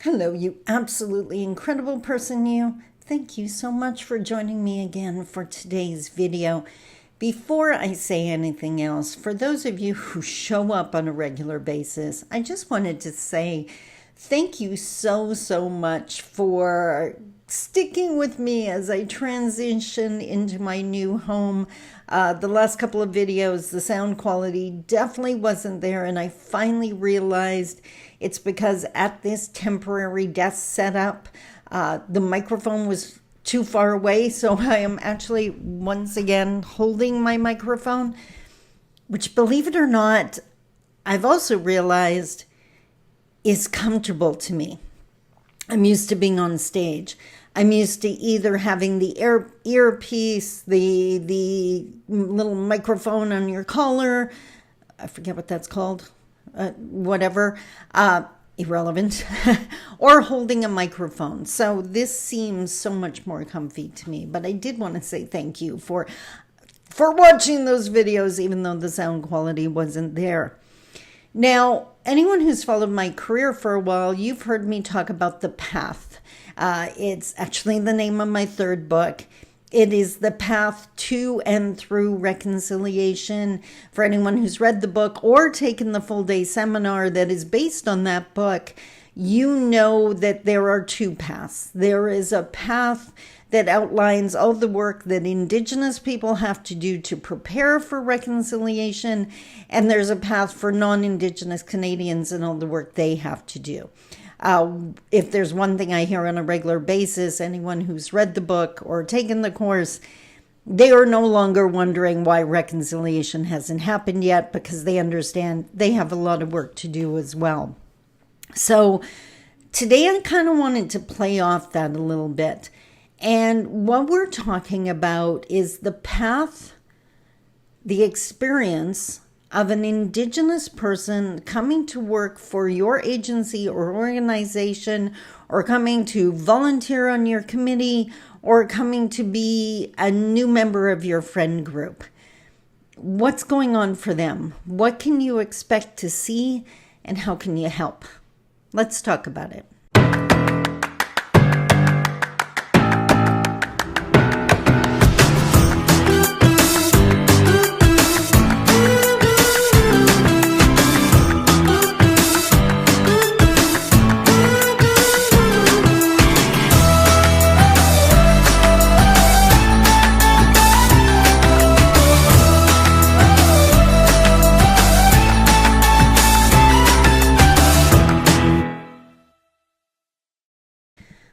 Hello, you absolutely incredible person, you. Thank you so much for joining me again for today's video. Before I say anything else, for those of you who show up on a regular basis, I just wanted to say thank you so much for sticking with me as I transition into my new home. The last couple of videos, the sound quality definitely wasn't there, and I finally realized it's because at this temporary desk setup, the microphone was too far away, so I am actually once again holding my microphone, which, believe it or not, I've also realized is comfortable to me. I'm used to being on stage. I'm used to either having the earpiece, the little microphone on your collar, I forget what that's called, whatever, irrelevant, or holding a microphone. So this seems so much more comfy to me. But I did want to say thank you for watching those videos, even though the sound quality wasn't there. Now, anyone who's followed my career for a while, you've heard me talk about the path. It's actually the name of my third book. It is the path to and through reconciliation. For anyone who's read the book or taken the full day seminar that is based on that book, you know that there are two paths. There is a path that outlines all the work that Indigenous people have to do to prepare for reconciliation, and there's a path for non-Indigenous Canadians and all the work they have to do. If there's one thing I hear on a regular basis, anyone who's read the book or taken the course, they are no longer wondering why reconciliation hasn't happened yet, because they understand they have a lot of work to do as well. So today I kind of wanted to play off that a little bit. And what we're talking about is the path, the experience of an Indigenous person coming to work for your agency or organization, or coming to volunteer on your committee, or coming to be a new member of your friend group. What's going on for them? What can you expect to see, and how can you help? Let's talk about it.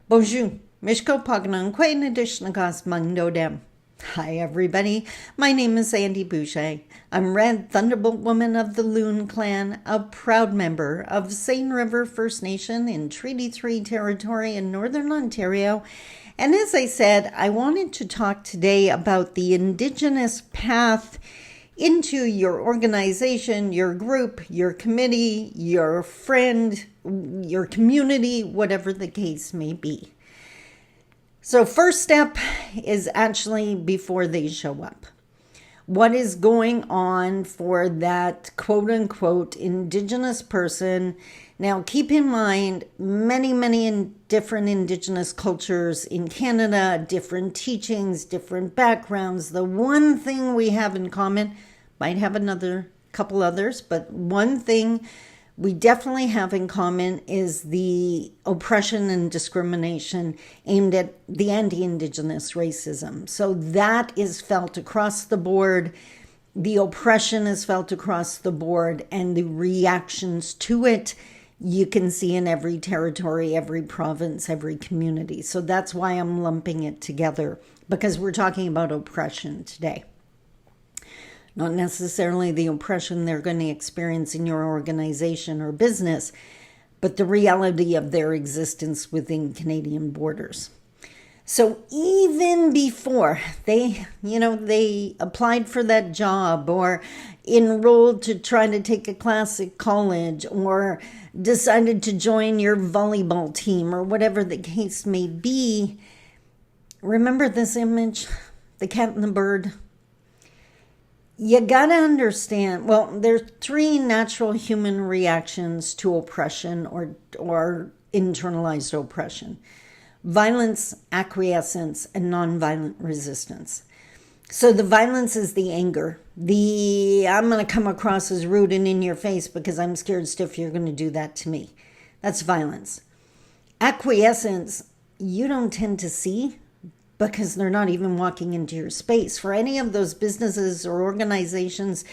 Bonjour, Mishko Pagnan Kwe Nadishnagas Mangdodem. Hi everybody, my name is Sandy Boucher. I'm Red Thunderbolt Woman of the Loon Clan, a proud member of Seine River First Nation in Treaty 3 territory in Northern Ontario. And as I said, I wanted to talk today about the Indigenous path into your organization, your group, your committee, your friend, your community, whatever the case may be. So first step is actually before they show up. What is going on for that quote-unquote Indigenous person? Now, keep in mind, many different Indigenous cultures in Canada, different teachings, different backgrounds. The one thing we have in common, might have another couple others, but one thing we definitely have in common is the oppression and discrimination aimed at the anti-Indigenous racism. So that is felt across the board. The oppression is felt across the board, and the reactions to it you can see in every territory, every province, every community. So that's why I'm lumping it together, because we're talking about oppression today. Not necessarily the oppression they're going to experience in your organization or business, but the reality of their existence within Canadian borders. So even before they applied for that job, or enrolled to try to take a class at college, or decided to join your volleyball team, or whatever the case may be, remember this image, the cat and the bird? You gotta understand, well, there's three natural human reactions to oppression or internalized oppression: violence, acquiescence, and nonviolent resistance. So the violence is the anger. I'm going to come across as rude and in your face because I'm scared stiff you're going to do that to me. That's violence. Acquiescence, you don't tend to see because they're not even walking into your space. For any of those businesses or organizations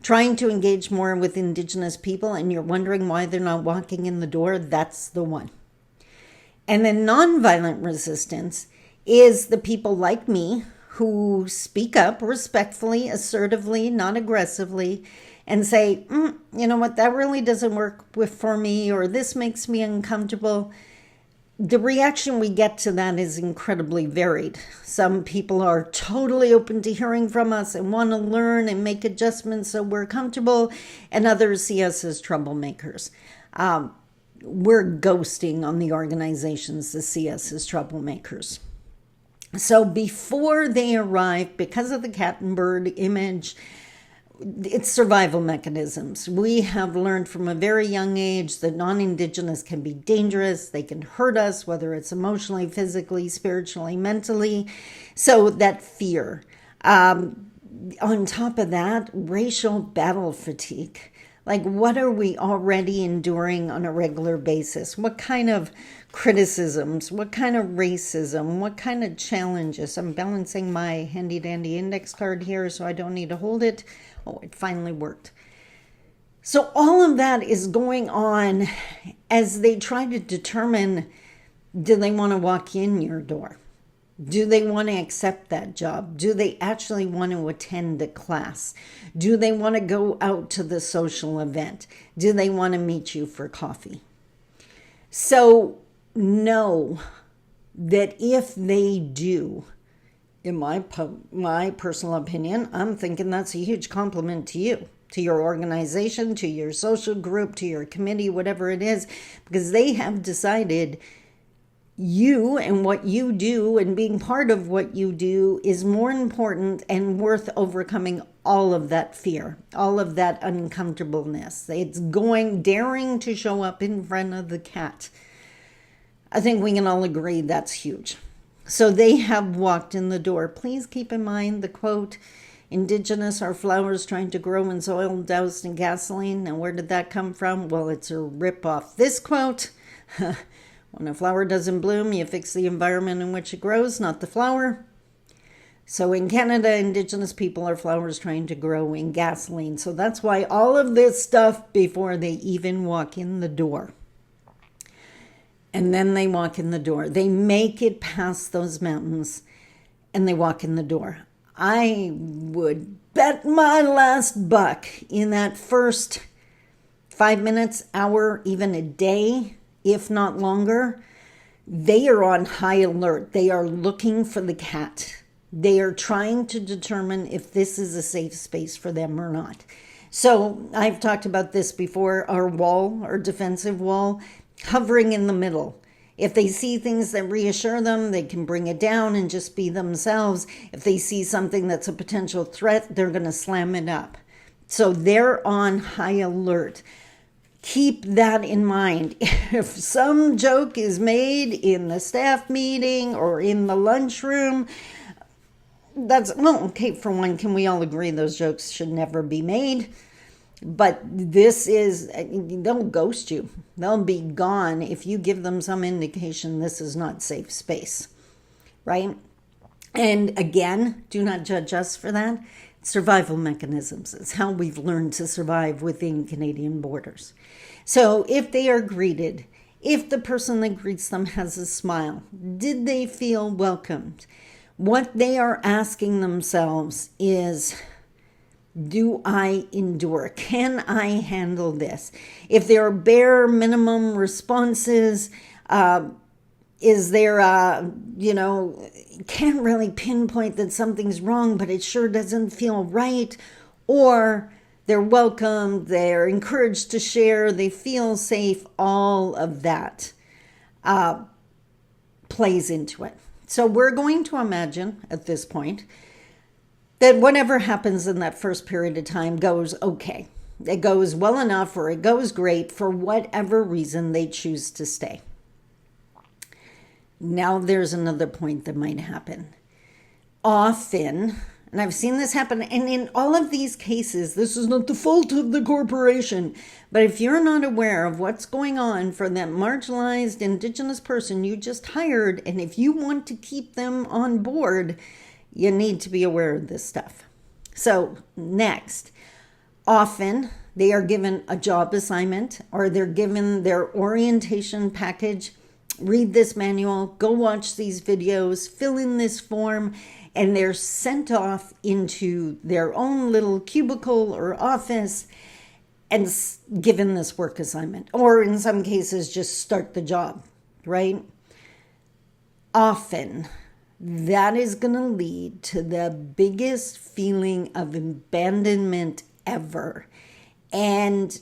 trying to engage more with Indigenous people and you're wondering why they're not walking in the door, that's the one. And then nonviolent resistance is the people like me who speak up respectfully, assertively, not aggressively, and say, you know what, that really doesn't work for me, or this makes me uncomfortable. The reaction we get to that is incredibly varied. Some people are totally open to hearing from us and want to learn and make adjustments so we're comfortable, and others see us as troublemakers. We're ghosting on the organizations that see us as troublemakers. So before they arrive, because of the cat and bird image, it's survival mechanisms. We have learned from a very young age that non-Indigenous can be dangerous. They can hurt us, whether it's emotionally, physically, spiritually, mentally. So that fear. On top of that, racial battle fatigue. Like, what are we already enduring on a regular basis? What kind of criticisms? What kind of racism? What kind of challenges? I'm balancing my handy-dandy index card here so I don't need to hold it. Oh, it finally worked. So all of that is going on as they try to determine, do they want to walk in your door? Do they want to accept that job? Do they actually want to attend a class? Do they want to go out to the social event? Do they want to meet you for coffee? So know that if they do, in my personal opinion, I'm thinking that's a huge compliment to you, to your organization, to your social group, to your committee, whatever it is, because they have decided you and what you do and being part of what you do is more important and worth overcoming all of that fear, all of that uncomfortableness. It's daring to show up in front of the cat. I think we can all agree that's huge. So they have walked in the door. Please keep in mind the quote, Indigenous are flowers trying to grow in soil doused in gasoline. And where did that come from? Well, it's a rip off this quote. When a flower doesn't bloom, you fix the environment in which it grows, not the flower. So in Canada, Indigenous people are flowers trying to grow in gasoline. So that's why all of this stuff before they even walk in the door. And then they walk in the door. They make it past those mountains and they walk in the door. I would bet my last buck in that first 5 minutes, hour, even a day, if not longer, they are on high alert. They are looking for the cat. They are trying to determine if this is a safe space for them or not. So I've talked about this before, our wall, our defensive wall, hovering in the middle. If they see things that reassure them, they can bring it down and just be themselves. If they see something that's a potential threat, they're going to slam it up. So they're on high alert. Keep that in mind. If some joke is made in the staff meeting or in the lunchroom, okay, for one, can we all agree those jokes should never be made? But they'll ghost you. They'll be gone if you give them some indication this is not safe space, right? And again, do not judge us for that. Survival mechanisms. It's how we've learned to survive within Canadian borders. So if they are greeted, if the person that greets them has a smile, did they feel welcomed? What they are asking themselves is, do I endure? Can I handle this? If there are bare minimum responses, is there can't really pinpoint that something's wrong, but it sure doesn't feel right. Or they're welcomed, they're encouraged to share, they feel safe. All of that plays into it. So we're going to imagine at this point that whatever happens in that first period of time goes okay. It goes well enough or it goes great for whatever reason they choose to stay. Now there's another point that might happen. Often, and I've seen this happen, and in all of these cases, this is not the fault of the corporation, but if you're not aware of what's going on for that marginalized Indigenous person you just hired, and if you want to keep them on board, you need to be aware of this stuff. So next, often they are given a job assignment or they're given their orientation package. Read this manual, go watch these videos, fill in this form, and they're sent off into their own little cubicle or office and given this work assignment, or in some cases, just start the job, right? Often, that is going to lead to the biggest feeling of abandonment ever. And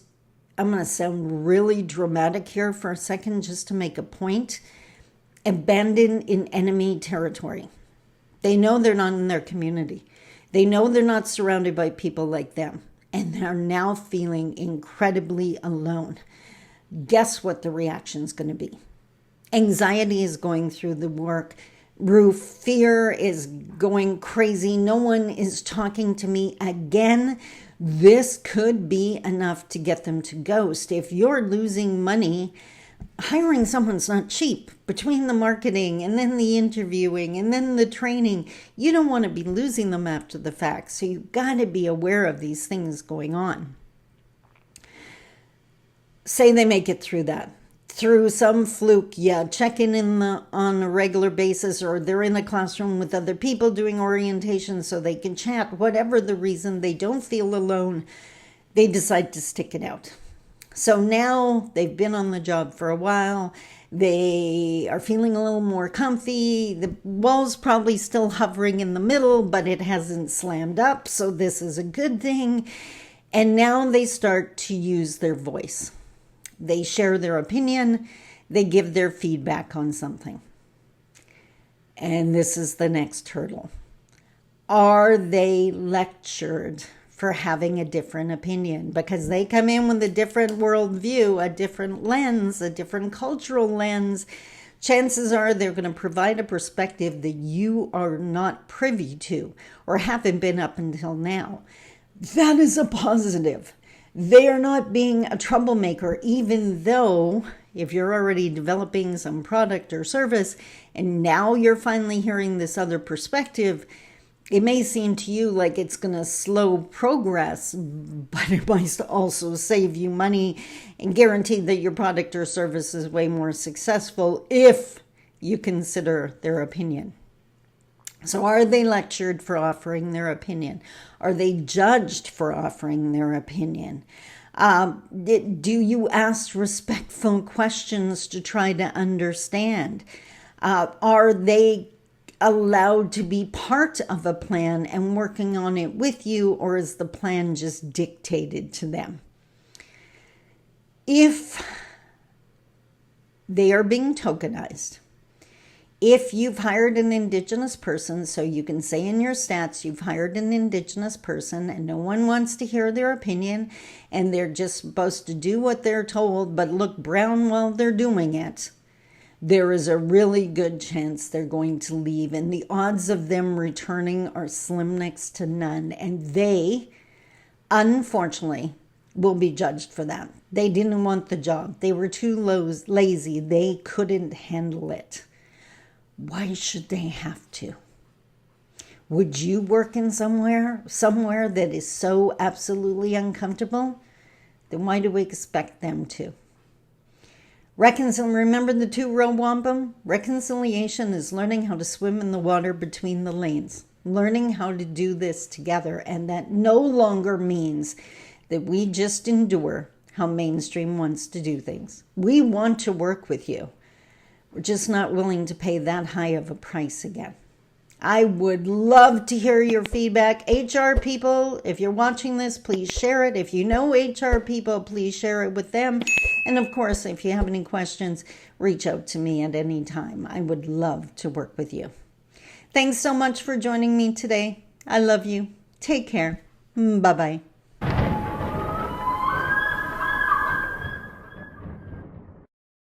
I'm going to sound really dramatic here for a second just to make a point. Abandoned in enemy territory. They know they're not in their community. They know they're not surrounded by people like them. And they're now feeling incredibly alone. Guess what the reaction is going to be? Anxiety is going through the roof. Fear is going crazy. No one is talking to me again. This could be enough to get them to ghost. If you're losing money, hiring someone's not cheap. Between the marketing and then the interviewing and then the training, you don't want to be losing them after the fact. So you've got to be aware of these things going on. Say they make it through that. Through some fluke, checking in on a regular basis, or they're in a classroom with other people doing orientation so they can chat, whatever the reason, they don't feel alone, they decide to stick it out. So now they've been on the job for a while, they are feeling a little more comfy, the wall's probably still hovering in the middle, but it hasn't slammed up, so this is a good thing. And now they start to use their voice. They share their opinion. They give their feedback on something. And this is the next hurdle. Are they lectured for having a different opinion? Because they come in with a different worldview, a different lens, a different cultural lens. Chances are they're going to provide a perspective that you are not privy to or haven't been up until now. That is a positive. They are not being a troublemaker, even though if you're already developing some product or service and now you're finally hearing this other perspective, it may seem to you like it's going to slow progress, but it might also save you money and guarantee that your product or service is way more successful if you consider their opinion. So are they lectured for offering their opinion? Are they judged for offering their opinion? Do you ask respectful questions to try to understand? Are they allowed to be part of a plan and working on it with you, or is the plan just dictated to them? If they are being tokenized, if you've hired an Indigenous person, so you can say in your stats you've hired an Indigenous person and no one wants to hear their opinion and they're just supposed to do what they're told but look brown while they're doing it, there is a really good chance they're going to leave, and the odds of them returning are slim next to none, and they, unfortunately, will be judged for that. They didn't want the job. They were too lazy. They couldn't handle it. Why should they have to? Would you work in somewhere that is so absolutely uncomfortable? Then why do we expect them to? Remember the two-row wampum? Reconciliation is learning how to swim in the water between the lanes, learning how to do this together, and that no longer means that we just endure how mainstream wants to do things. We want to work with you. We're just not willing to pay that high of a price again. I would love to hear your feedback. HR people, if you're watching this, please share it. If you know HR people, please share it with them. And of course, if you have any questions, reach out to me at any time. I would love to work with you. Thanks so much for joining me today. I love you. Take care. Bye-bye.